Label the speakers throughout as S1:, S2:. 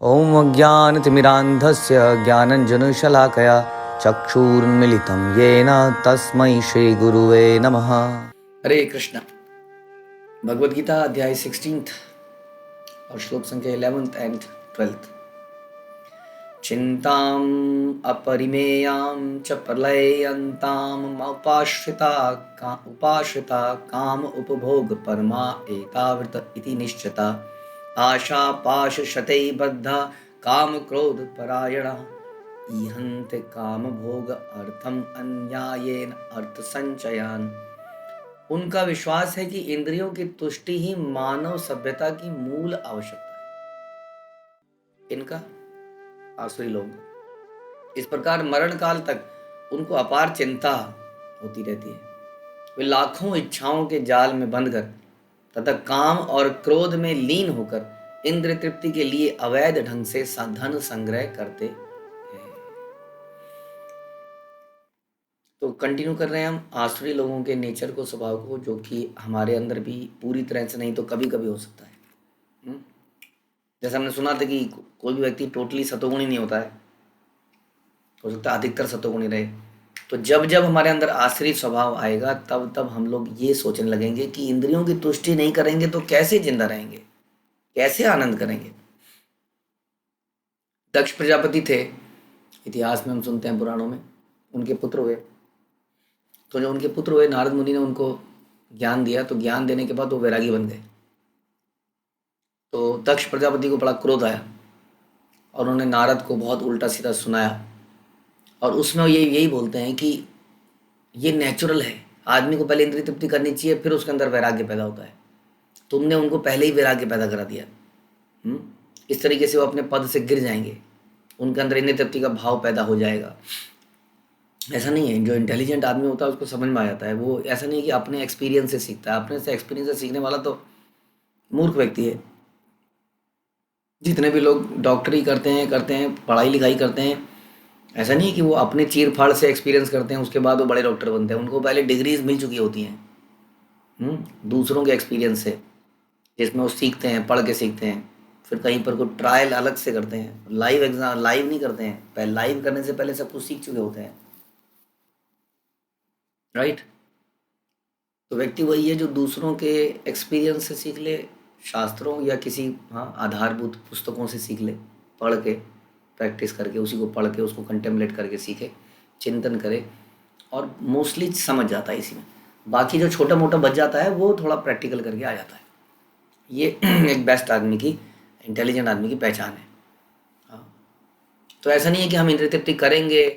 S1: ॐ अज्ञानतिमिरान्धस्य ज्ञानञ्जनशलाकया चक्षुरुन्मीलितं येन तस्मै श्रीगुरुवे नमः। हरे कृष्ण। भगवद गीता अध्याय 16 और श्लोक संख्या 11 एंड 12। चिंताम अपरिमेयां च प्रलयन्ताम उपाश्रिता काम उपभोग परमा एतावृत इति निश्चिता आशा पाश शतै बद्धा काम क्रोध परायणा इहन्ते काम भोग अर्थम अन्यायेन अर्थ संचयान। उनका विश्वास है कि इंद्रियों की तुष्टि ही मानव सभ्यता की मूल आवश्यकता है। इनका आसुरी लोग इस प्रकार मरण काल तक उनको अपार चिंता होती रहती है। वे लाखों इच्छाओं के जाल में बंधकर तथा काम और क्रोध में लीन होकर इंद्र तृप्ति के लिए अवैध ढंग से धन संग्रह करते हैं। तो कंटिन्यू कर रहे हैं हम आसुरी लोगों के नेचर को, स्वभाव को, जो कि हमारे अंदर भी पूरी तरह से नहीं तो कभी कभी हो सकता है। जैसे हमने सुना था कि कोई भी व्यक्ति टोटली सतोगुणी नहीं होता है, हो सकता है अधिकतर सतोगुणी रहे। तो जब जब हमारे अंदर आसुरी स्वभाव आएगा तब तब हम लोग ये सोचने लगेंगे कि इंद्रियों की तुष्टि नहीं करेंगे तो कैसे जिंदा रहेंगे, कैसे आनंद करेंगे। दक्ष प्रजापति थे, इतिहास में हम सुनते हैं, पुराणों में। उनके पुत्र हुए, तो जो उनके पुत्र हुए नारद मुनि ने उनको ज्ञान दिया, तो ज्ञान देने के बाद वो वैरागी बन गए। तो दक्ष प्रजापति को बड़ा क्रोध आया और उन्होंने नारद को बहुत उल्टा सीधा सुनाया। और उसमें ये यही बोलते हैं कि ये नेचुरल है, आदमी को पहले इंद्रिय तृप्ति करनी चाहिए, फिर उसके अंदर वैराग्य पैदा होता है। तुमने उनको पहले ही वैराग्य पैदा करा दिया। इस तरीके से वो अपने पद से गिर जाएंगे, उनके अंदर इंद्रिय तृप्ति का भाव पैदा हो जाएगा। ऐसा नहीं है, जो इंटेलिजेंट आदमी होता है उसको समझ में आ जाता है। वो ऐसा नहीं है कि अपने एक्सपीरियंस से सीखता है। अपने से एक्सपीरियंस से सीखने वाला तो मूर्ख व्यक्ति है। जितने भी लोग डॉक्टरी करते हैं, पढ़ाई लिखाई करते हैं, ऐसा नहीं है कि वो अपने चीर फाड़ से एक्सपीरियंस करते हैं उसके बाद वो बड़े डॉक्टर बनते हैं। उनको पहले डिग्रीज मिल चुकी होती हैं दूसरों के एक्सपीरियंस से, जिसमें वो सीखते हैं, पढ़ के सीखते हैं। फिर कहीं पर कोई ट्रायल अलग से करते हैं, लाइव एग्जाम लाइव नहीं करते हैं। पहले लाइव करने से पहले सब कुछ सीख चुके होते हैं, राइट। तो व्यक्ति वही है जो दूसरों के एक्सपीरियंस से सीख ले, शास्त्रों या किसी आधारभूत पुस्तकों से सीख ले, पढ़ के प्रैक्टिस करके, उसी को पढ़ के उसको कंटेम्पलेट करके सीखे, चिंतन करे और मोस्टली समझ जाता है इसी में। बाकी जो छोटा मोटा बच जाता है वो थोड़ा प्रैक्टिकल करके आ जाता है। ये एक बेस्ट आदमी की, इंटेलिजेंट आदमी की पहचान है। तो ऐसा नहीं है कि हम इंद्रिय तृप्ति करेंगे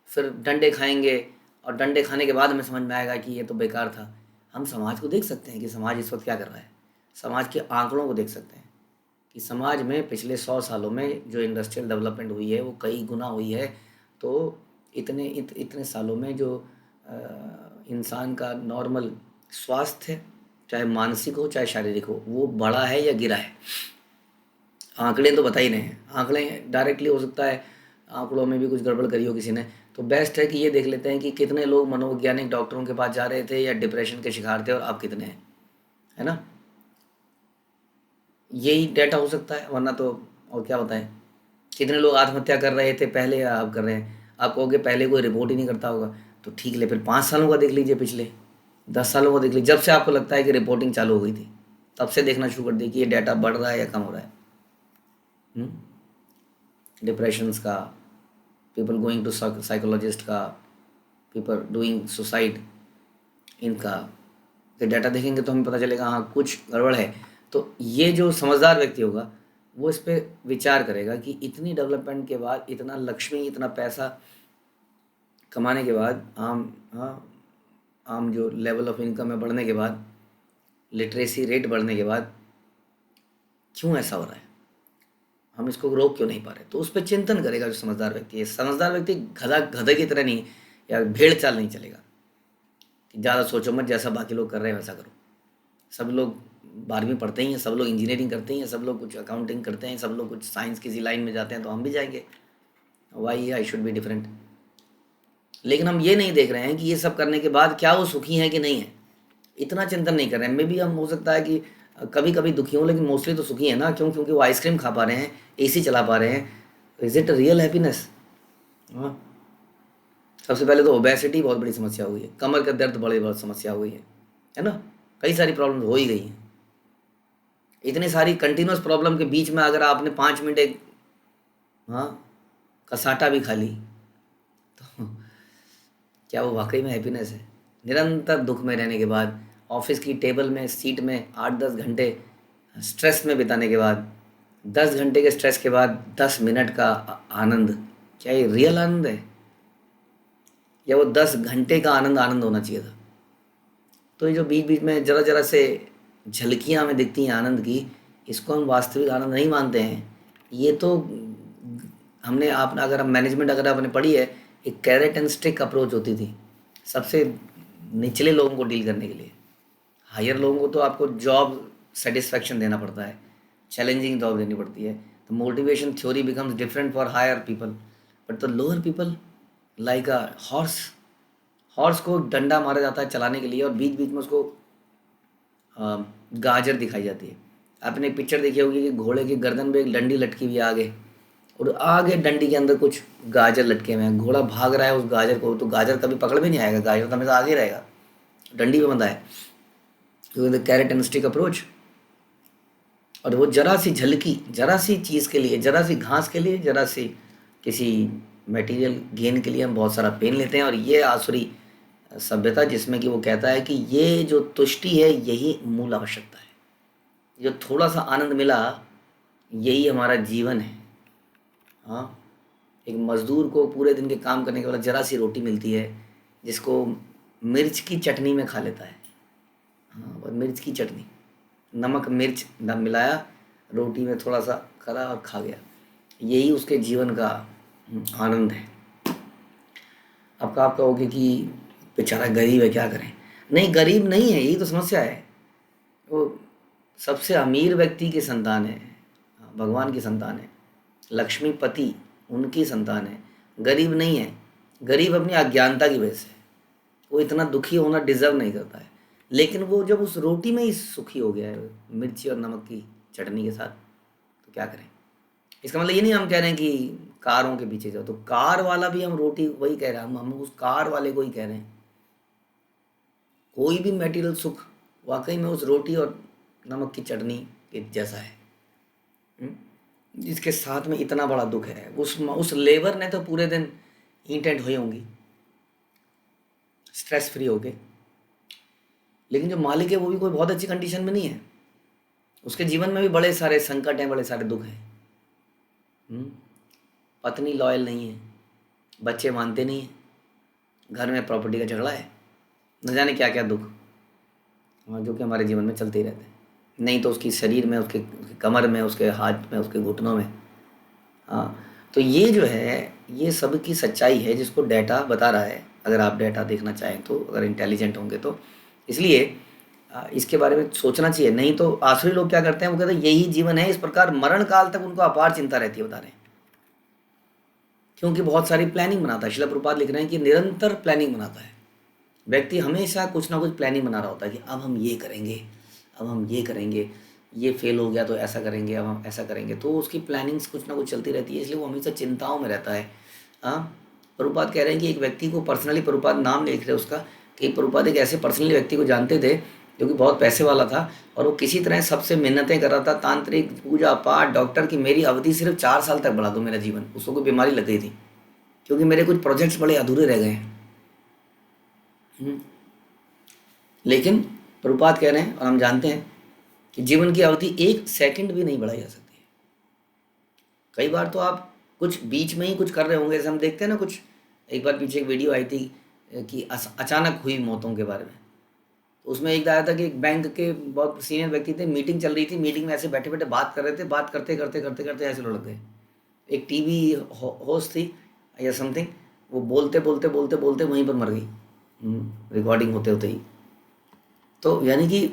S1: फिर डंडे खाएंगे और डंडे खाने के बाद हमें समझ में आएगा कि ये तो बेकार था। हम समाज को देख सकते हैं कि समाज इस वक्त क्या कर रहा है। समाज के आंकड़ों को देख सकते हैं कि समाज में पिछले 100 सालों में जो इंडस्ट्रियल डेवलपमेंट हुई है वो कई गुना हुई है। तो इतने सालों में जो इंसान का नॉर्मल स्वास्थ्य, चाहे मानसिक हो चाहे शारीरिक हो, वो बढ़ा है या गिरा है। आंकड़े तो बता ही रहे हैं। आंकड़े डायरेक्टली हो सकता है आंकड़ों में भी कुछ गड़बड़ करी हो किसी ने, तो बेस्ट है कि ये देख लेते हैं कि कितने लोग मनोवैज्ञानिक डॉक्टरों के पास जा रहे थे या डिप्रेशन के शिकार थे और अब कितने हैं, है ना। यही डेटा हो सकता है, वरना तो और क्या बताएं। कितने लोग आत्महत्या कर रहे थे पहले या अब कर रहे हैं। आप कहोगे पहले कोई रिपोर्ट ही नहीं करता होगा, तो ठीक है, फिर 5 सालों का देख लीजिए, पिछले 10 सालों का देख लीजिए। जब से आपको लगता है कि रिपोर्टिंग चालू हो गई थी तब से देखना शुरू कर दिए कि ये डाटा बढ़ रहा है या कम हो रहा है। डिप्रेशंस का, पीपल गोइंग टू साइकोलॉजिस्ट का, पीपल डूइंग सुसाइड, इनका तो डाटा देखेंगे तो हमें पता चलेगा हाँ कुछ गड़बड़ है। तो ये जो समझदार व्यक्ति होगा वो इस पर विचार करेगा कि इतनी डेवलपमेंट के बाद, इतना लक्ष्मी, इतना पैसा कमाने के बाद, आम जो लेवल ऑफ इनकम है बढ़ने के बाद, लिटरेसी रेट बढ़ने के बाद क्यों ऐसा हो रहा है, हम इसको रोक क्यों नहीं पा रहे। तो उस पर चिंतन करेगा जो समझदार व्यक्ति है। समझदार व्यक्ति गधे की तरह नहीं या भेड़ चाल नहीं चलेगा कि ज़्यादा सोचो मत, जैसा बाकी लोग कर रहे हैं वैसा करो। सब लोग 12वीं पढ़ते ही हैं, सब लोग इंजीनियरिंग करते हैं, सब लोग कुछ अकाउंटिंग करते हैं, सब लोग कुछ साइंस किसी लाइन में जाते हैं, तो हम भी जाएंगे। Why I should be different. लेकिन हम ये नहीं देख रहे हैं कि ये सब करने के बाद क्या वो सुखी हैं कि नहीं है। इतना चिंतन नहीं कर रहे हैं। मे भी हम हो सकता है कि कभी कभी दुखी हूँ, लेकिन मोस्टली तो सुखी है ना। क्यों? क्योंकि वो आइसक्रीम खा पा रहे हैं, एसी चला पा रहे हैं। Is it real happiness? हाँ। सबसे पहले तो ओबेसिटी बहुत बड़ी समस्या हुई है, कमर का दर्द बड़ी बहुत समस्या हुई है ना। कई सारी प्रॉब्लम हो ही गई हैं। इतनी सारी कंटिन्यूस प्रॉब्लम के बीच में अगर आपने 5 मिनट एक, हाँ, कसाटा भी खा ली, तो क्या वो वाकई में हैप्पीनेस है? निरंतर दुख में रहने के बाद, ऑफिस की टेबल में, सीट में 8-10 घंटे स्ट्रेस में बिताने के बाद, 10 घंटे के स्ट्रेस के बाद 10 मिनट का आनंद, क्या ये रियल आनंद है? या वो 10 घंटे का आनंद आनंद होना चाहिए था? तो ये जो बीच बीच में जरा जरा से झलकियां हमें दिखती हैं आनंद की, इसको हम वास्तविक आनंद नहीं मानते हैं। ये तो हमने, आप अगर हम मैनेजमेंट अगर आपने पढ़ी है, एक कैरेट एंड स्टिक अप्रोच होती थी सबसे निचले लोगों को डील करने के लिए। हायर लोगों को तो आपको जॉब सेटिस्फैक्शन देना पड़ता है, चैलेंजिंग जॉब देनी पड़ती है, तो motivation theory becomes different for hire people. But the lower people, like a horse, horse को डंडा मारा जाता है चलाने के लिए, और बीच बीच में उसको गाजर दिखाई जाती है। आपने एक पिक्चर देखी होगी कि घोड़े की गर्दन पे एक डंडी लटकी हुई है आगे, और आगे डंडी के अंदर कुछ गाजर लटके हुए हैं। घोड़ा भाग रहा है उस गाजर को, तो गाजर कभी पकड़ में नहीं आएगा, गाजर तो हमेशा आगे रहेगा, डंडी पे बंधा है। तो the carrot and stick approach. और वो जरा सी झलकी, जरा सी चीज़ के लिए, जरा सी घास के लिए, जरा सी किसी मटेरियल गेन के लिए हम बहुत सारा पेन लेते हैं। और ये आसुरी सभ्यता जिसमें कि वो कहता है कि ये जो तुष्टि है यही मूल आवश्यकता है, जो थोड़ा सा आनंद मिला यही हमारा जीवन है। हाँ, एक मजदूर को पूरे दिन के काम करने के बाद जरा सी रोटी मिलती है, जिसको मिर्च की चटनी में खा लेता है। हाँ, और मिर्च की चटनी, नमक मिर्च न मिलाया, रोटी में थोड़ा सा करा और खा गया, यही उसके जीवन का आनंद है। अब आप कहोगे कि बेचारा गरीब है, क्या करें? नहीं, गरीब नहीं है, यही तो समस्या है। वो सबसे अमीर व्यक्ति की संतान है, भगवान की संतान है, लक्ष्मीपति उनकी संतान है, गरीब नहीं है। गरीब अपनी अज्ञानता की वजह से, वो इतना दुखी होना डिजर्व नहीं करता है। लेकिन वो जब उस रोटी में ही सुखी हो गया है, मिर्ची और नमक की चटनी के साथ, तो क्या करें? इसका मतलब ये नहीं हम कह रहे हैं कि कारों के पीछे जाओ, तो कार वाला भी हम रोटी वही कह रहे हैं, हम उस कार वाले को ही कह रहे हैं। कोई भी मटेरियल सुख वाकई में उस रोटी और नमक की चटनी के जैसा है, जिसके साथ में इतना बड़ा दुख है। उस लेबर ने तो पूरे दिन ईंटें ढोई होंगी स्ट्रेस फ्री होके, लेकिन जो मालिक है वो भी कोई बहुत अच्छी कंडीशन में नहीं है। उसके जीवन में भी बड़े सारे संकट हैं, बड़े सारे दुख हैं। हम्म, पत्नी लॉयल नहीं है, बच्चे मानते नहीं हैं, घर में प्रॉपर्टी का झगड़ा है, न जाने क्या क्या दुख, जो कि हमारे जीवन में चलते ही रहते हैं। नहीं तो उसकी शरीर में, उसके कमर में, उसके हाथ में, उसके घुटनों में। हाँ, तो ये जो है, ये सब की सच्चाई है जिसको डाटा बता रहा है। अगर आप डाटा देखना चाहें तो, अगर इंटेलिजेंट होंगे तो, इसलिए इसके बारे में सोचना चाहिए। नहीं तो आसुरी लोग क्या करते हैं, वो कहते हैं यही जीवन है, इस प्रकार मरण काल तक उनको अपार चिंता रहती है, बता रहे हैं। क्योंकि बहुत सारी प्लानिंग बनाता है। श्रील प्रभुपाद लिख रहे हैं कि निरंतर प्लानिंग बनाता है व्यक्ति, हमेशा कुछ ना कुछ प्लानिंग बना रहा होता है कि अब हम ये करेंगे, अब हम ये करेंगे, ये फेल हो गया तो ऐसा करेंगे, अब हम ऐसा करेंगे। तो उसकी प्लानिंग्स कुछ ना कुछ चलती रहती है, इसलिए वो हमेशा चिंताओं में रहता है। हाँ, प्रभुपाद कह रहे हैं कि एक व्यक्ति को पर्सनली, प्रभुपाद नाम लिख रहे हैं उसका, कि प्रभुपाद एक ऐसे पर्सनली व्यक्ति को जानते थे जो कि बहुत पैसे वाला था, और वो किसी तरह सबसे मिन्नतें कर रहा था, तांत्रिक, पूजा पाठ, डॉक्टर की मेरी अवधि सिर्फ 4 साल तक बढ़ा दो मेरा जीवन। उसको कोई बीमारी लग गई थी, क्योंकि मेरे कुछ प्रोजेक्ट्स बड़े अधूरे रह गए हैं। लेकिन प्रभुपाद कह रहे हैं, और हम जानते हैं कि जीवन की अवधि 1 सेकंड भी नहीं बढ़ाई जा सकती है। कई बार तो आप कुछ बीच में ही कुछ कर रहे होंगे, जैसे हम देखते हैं ना, कुछ एक बार पीछे एक वीडियो आई थी कि अचानक हुई मौतों के बारे में। तो उसमें एक आया था कि एक बैंक के बहुत सीनियर व्यक्ति थे, मीटिंग चल रही थी, मीटिंग में ऐसे बैठे बैठे बात कर रहे थे, बात करते करते करते करते ऐसे लुढ़क गए। एक टीवी होस्ट थी या समथिंग, वो बोलते बोलते बोलते बोलते वहीं पर मर गई, रिकॉर्डिंग होते होते ही। तो यानी कि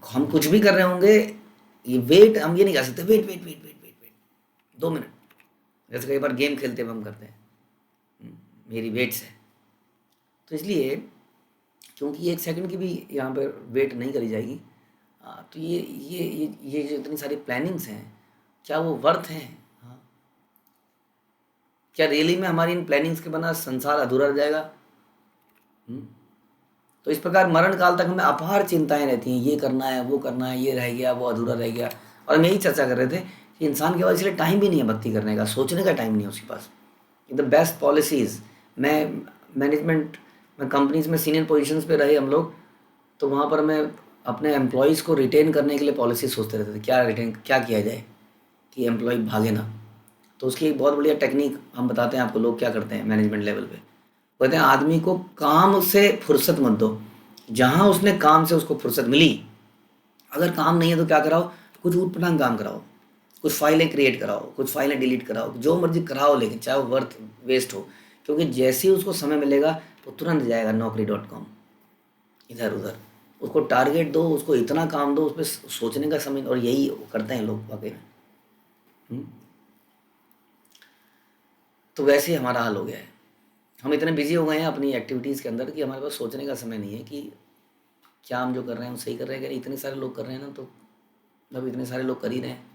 S1: हम कुछ भी कर रहे होंगे, ये वेट, हम ये नहीं कह सकते wait wait wait wait wait wait 2 minute, जैसे कई बार गेम खेलते हुए हम करते हैं, मेरी वेट्स है। तो इसलिए, क्योंकि 1 सेकंड की भी यहाँ पर वेट नहीं करी जाएगी, हाँ, तो ये जो इतनी सारी प्लानिंग्स हैं, क्या वो वर्थ हैं? हाँ, क्या रियली में हमारी इन प्लानिंग्स के बिना संसार अधूरा रह जाएगा? हम्म? तो इस प्रकार मरण काल तक हमें अपार चिंताएं रहती हैं, ये करना है, वो करना है, ये रह गया, वो अधूरा रह गया। और हम यही चर्चा कर रहे थे कि इंसान के पास इसलिए टाइम भी नहीं है भक्ति करने का, सोचने का टाइम नहीं है उसके पास। द बेस्ट पॉलिसीज़, मैं मैनेजमेंट में कंपनीज में सीनियर पोजीशंस पे रहे हम लोग, तो वहाँ पर मैं अपने एम्प्लॉयज़ को रिटेन करने के लिए पॉलिसी सोचते रहते थे, क्या किया जाए कि एम्प्लॉय भागे ना। तो उसकी एक बहुत बढ़िया टेक्निक हम बताते हैं आपको, लोग क्या करते हैं मैनेजमेंट लेवल पे। कहते हैं आदमी को काम से फुर्सत मत दो, जहाँ उसने काम से उसको फुर्सत मिली, अगर काम नहीं है तो क्या कराओ, कुछ ऊट पटांग काम कराओ, कुछ फाइलें क्रिएट कराओ, कुछ फाइलें डिलीट कराओ, जो मर्जी कराओ, लेकिन चाहे वो वर्थ वेस्ट हो, क्योंकि जैसे ही उसको समय मिलेगा वो तुरंत जाएगा naukri.com इधर उधर। उसको टारगेट दो, उसको इतना काम दो, उस पर सोचने का समय, और यही करते हैं लोग वाकई में। हम्म? तो वैसे ही हमारा हाल हो गया है, हम इतने बिजी हो गए हैं अपनी एक्टिविटीज़ के अंदर कि हमारे पास सोचने का समय नहीं है कि क्या हम जो कर रहे हैं वो सही कर रहे हैं कि नहीं। इतने सारे लोग कर रहे हैं ना, तो जब इतने सारे लोग कर ही रहे हैं,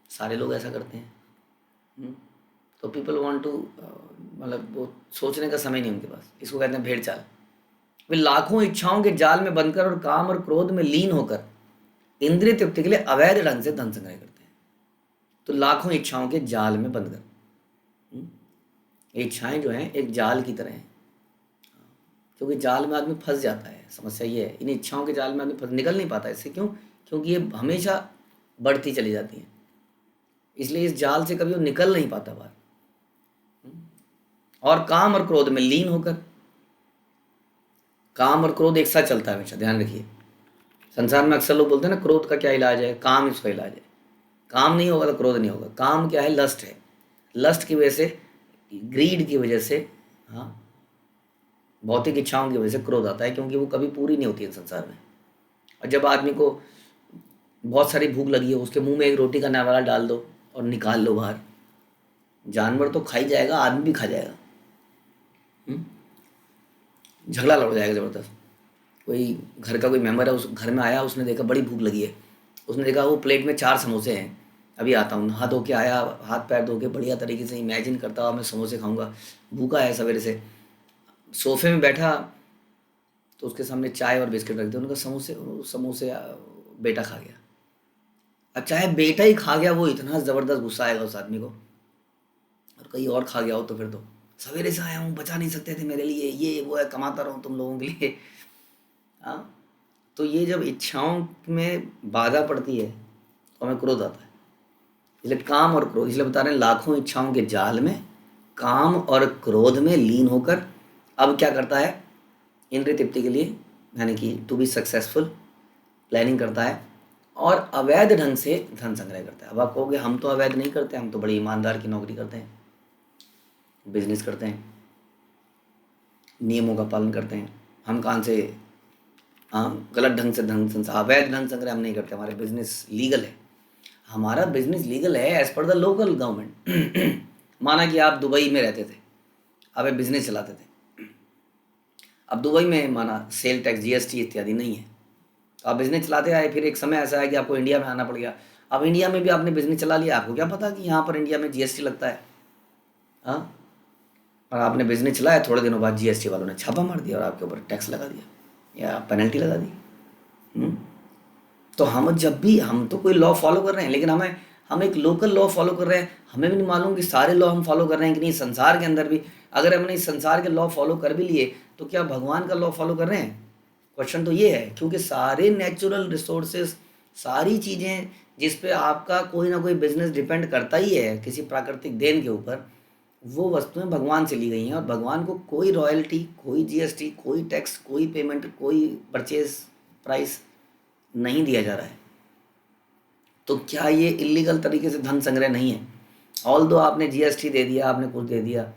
S1: सारे लोग ऐसा करते हैं। हम्म? तो पीपल वांट टू, मतलब वो सोचने का समय नहीं उनके पास, इसको कहते हैं भेड़ चाल। वे लाखों इच्छाओं के जाल में बनकर और काम और क्रोध में लीन होकर इंद्रिय तृप्ति के लिए अवैध ढंग से धन संग्रह करते हैं। तो लाखों इच्छाओं के जाल में बंधकर, हम्म? इच्छाएं जो हैं एक जाल की तरह हैं, क्योंकि जाल में आदमी फंस जाता है। समस्या ये है, इन इच्छाओं के जाल में आदमी निकल नहीं पाता। इससे क्यों? क्योंकि ये हमेशा बढ़ती चली जाती हैं, इसलिए इस जाल से कभी वो निकल नहीं पाता बाहर। और काम और क्रोध में लीन होकर, काम और क्रोध एक साथ चलता है हमेशा, ध्यान रखिए। संसार में अक्सर लोग बोलते हैं ना, क्रोध का क्या इलाज है, काम इसका इलाज है। काम नहीं होगा तो क्रोध नहीं होगा। काम क्या है? लस्ट है। लस्ट की वजह से, ग्रीड की वजह से, हाँ, भौतिक इच्छाओं की वजह से क्रोध आता है, क्योंकि वो कभी पूरी नहीं होती है संसार में। और जब आदमी को बहुत सारी भूख लगी है, उसके मुंह में एक रोटी का नवाला डाल दो और निकाल लो बाहर, जानवर तो खा ही जाएगा, आदमी भी खा जाएगा। झगड़ा लड़ जाएगा ज़बरदस्त। कोई घर का कोई मेंबर है, उस घर में आया, उसने देखा बड़ी भूख लगी है, उसने देखा वो प्लेट में 4 समोसे हैं, अभी आता हूँ, नहा धो के आया, हाथ पैर धो के बढ़िया तरीके से इमेजिन करता हुआ मैं समोसे खाऊंगा, भूखा है सवेरे से, सोफे में बैठा तो उसके सामने चाय और बिस्किट रख दिया, उनका समोसे समोसे बेटा खा गया। अब चाहे बेटा ही खा गया, वो इतना ज़बरदस्त गुस्सा आएगा उस आदमी को, और कहीं और खा गया हो तो फिर तो, सवेरे से आया हूँ, बचा नहीं सकते थे मेरे लिए, ये वो है, कमाता रहूँ तुम लोगों के लिए। हाँ, तो ये जब इच्छाओं में बाधा पड़ती है तो हमें क्रोध आता है। इसलिए काम और क्रोध, इसलिए बता रहे हैं लाखों इच्छाओं के जाल में, काम और क्रोध में लीन होकर अब क्या करता है, इंद्रिय तृप्ति के लिए, यानी कि टू बी सक्सेसफुल, प्लानिंग करता है और अवैध ढंग से धन संग्रह करता है। अब आप कहोगे हम तो अवैध नहीं करते, हम तो बड़ी ईमानदार की नौकरी करते हैं, बिजनेस करते हैं, नियमों का पालन करते हैं, हम कहाँ से, हाँ, गलत ढंग से धन संग्रह, अवैध धन संग्रह हम नहीं करते, हमारे बिजनेस लीगल है। हमारा बिजनेस लीगल है as per the local government. माना कि आप दुबई में रहते थे, आप एक बिजनेस चलाते थे, अब दुबई में माना सेल टैक्स, जीएसटी इत्यादि नहीं है, तो आप बिजनेस चलाते आए, फिर एक समय ऐसा है कि आपको इंडिया में आना पड़ गया। अब इंडिया में भी आपने बिजनेस चला लिया, आपको क्या पता कि यहाँ पर इंडिया में जीएसटी लगता है, हाँ, और आपने बिजनेस चलाया, थोड़े दिनों बाद जीएसटी वालों ने छापा मार दिया और आपके ऊपर टैक्स लगा दिया या पेनल्टी लगा दी। तो हम जब भी, हम तो कोई लॉ फॉलो कर रहे हैं, लेकिन हम एक लोकल लॉ फॉलो कर रहे हैं, हमें भी नहीं मालूम कि सारे लॉ हम फॉलो कर रहे हैं कि नहीं। संसार के अंदर भी अगर हमने इस संसार के लॉ फॉलो कर भी लिए, तो क्या भगवान का लॉ फॉलो कर रहे हैं? क्वेश्चन तो ये है, क्योंकि सारे नेचुरल रिसोर्सेज, सारी चीज़ें जिस पे आपका कोई ना कोई बिजनेस डिपेंड करता ही है किसी प्राकृतिक देन के ऊपर, वो वस्तुएं भगवान से ली गई हैं, और भगवान को कोई रॉयल्टी, कोई जीएसटी, कोई टैक्स, कोई पेमेंट, कोई परचेज प्राइस नहीं दिया जा रहा है। तो क्या ये इलीगल तरीके से धन संग्रह नहीं है? ऑल दो आपने जीएसटी दे दिया, आपने कुछ दे दिया,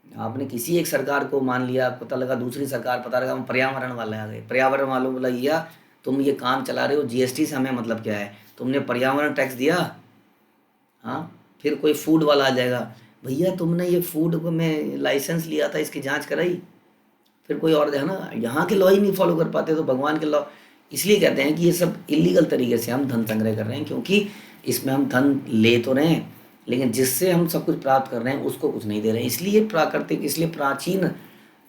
S1: आपने किसी एक सरकार को मान लिया, पता लगा दूसरी सरकार, पता लगा हम पर्यावरण वाले आ गए, पर्यावरण वालों बोला भैया तुम ये काम चला रहे हो, जीएसटी से हमें मतलब क्या है, तुमने पर्यावरण टैक्स दिया। हाँ, फिर कोई फूड वाला आ जाएगा, भैया तुमने ये फूड को में लाइसेंस लिया था, इसकी जांच कराई। फिर कोई और है ना, यहाँ के लॉ ही नहीं फॉलो कर पाते तो भगवान के लॉ, इसलिए कहते हैं कि ये सब इलीगल तरीके से हम धन संग्रह कर रहे हैं, क्योंकि इसमें हम धन ले तो रहे हैं लेकिन जिससे हम सब कुछ प्राप्त कर रहे हैं उसको कुछ नहीं दे रहे हैं। इसलिए प्राचीन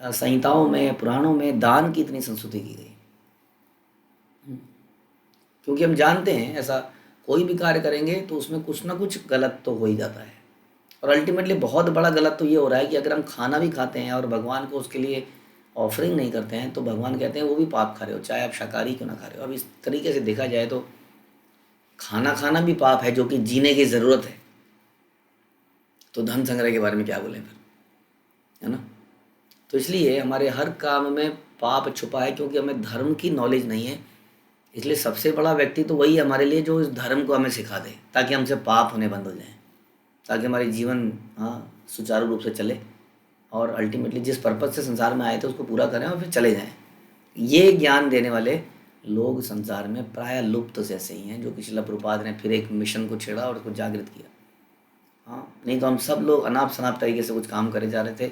S1: संहिताओं में, पुराणों में दान की इतनी संस्तुति की गई, क्योंकि हम जानते हैं ऐसा कोई भी कार्य करेंगे तो उसमें कुछ ना कुछ गलत तो हो ही जाता है। और अल्टीमेटली बहुत बड़ा गलत तो ये हो रहा है कि अगर हम खाना भी खाते हैं और भगवान को उसके लिए ऑफरिंग नहीं करते हैं तो भगवान कहते हैं वो भी पाप खा रहे हो, चाहे आप शाकाहारी क्यों ना खा रहे हो। अब इस तरीके से देखा जाए तो खाना खाना भी पाप है, जो कि जीने की ज़रूरत है। तो धन संग्रह के बारे में क्या बोलें फिर, है ना। तो इसलिए हमारे हर काम में पाप छुपा है, क्योंकि हमें धर्म की नॉलेज नहीं है। इसलिए सबसे बड़ा व्यक्ति तो वही है हमारे लिए जो इस धर्म को हमें सिखा दे, ताकि हमसे पाप होने बंद हो जाएं, ताकि हमारी जीवन सुचारू रूप से चले और अल्टीमेटली जिस पर्पज़ से संसार में आए थे उसको पूरा करें और फिर चले जाएं। ये ज्ञान देने वाले लोग संसार में प्राय लुप्त जैसे ही हैं, जो कि श्रील प्रभुपाद ने फिर एक मिशन को छेड़ा और उसको जागृत किया। नहीं तो हम सब लोग अनाप शनाप तरीके से कुछ काम करे जा रहे थे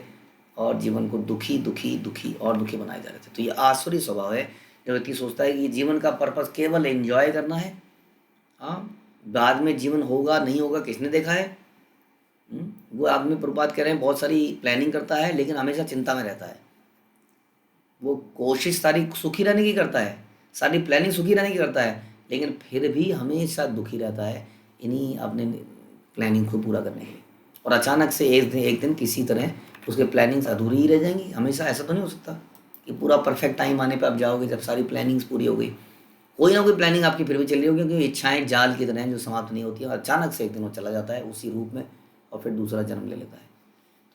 S1: और जीवन को दुखी दुखी दुखी और दुखी बनाए जा रहे थे। तो ये आसुरी स्वभाव है, जो व्यक्ति सोचता है कि जीवन का पर्पज़ केवल एंजॉय करना है। बाद में जीवन होगा नहीं होगा किसने देखा है। वो आदमी, प्रभुपाद कह रहे हैं, बहुत सारी प्लानिंग करता है लेकिन हमेशा चिंता में रहता है। वो कोशिश सारी सुखी रहने की करता है, सारी प्लानिंग सुखी रहने की करता है, लेकिन फिर भी हमेशा दुखी रहता है इन्हीं अपने प्लानिंग को पूरा करने के लिए। और अचानक से एक दिन किसी तरह उसके प्लानिंग्स अधूरी ही रह जाएंगी। हमेशा ऐसा तो नहीं हो सकता कि पूरा परफेक्ट टाइम आने पे आप जाओगे जब सारी प्लानिंग्स पूरी हो गई। कोई ना कोई प्लानिंग आपकी फिर भी चल रही होगी, क्योंकि इच्छाएं जाल की तरह हैं जो समाप्त नहीं होती है। और अचानक से एक दिन वो चला जाता है उसी रूप में और फिर दूसरा जन्म ले लेता है।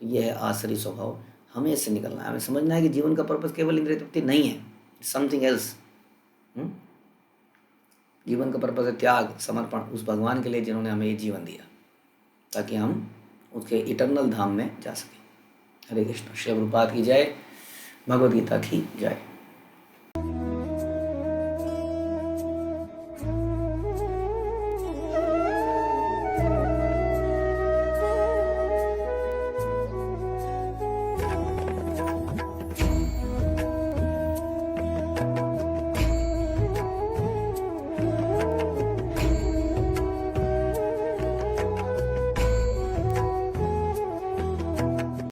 S1: तो यह है आसुरी स्वभाव। हमें इससे निकलना है। हमें समझना है कि जीवन का पर्पज़ केवल इंद्रिय तृप्ति नहीं है, समथिंग एल्स। जीवन का पर्पज़ है त्याग, समर्पण उस भगवान के लिए जिन्होंने हमें ये जीवन दिया, ताकि हम उसके इटर्नल धाम में जा सकें। हरे कृष्ण। श्री प्रभुपाद की जय, भगवद गीता की जय।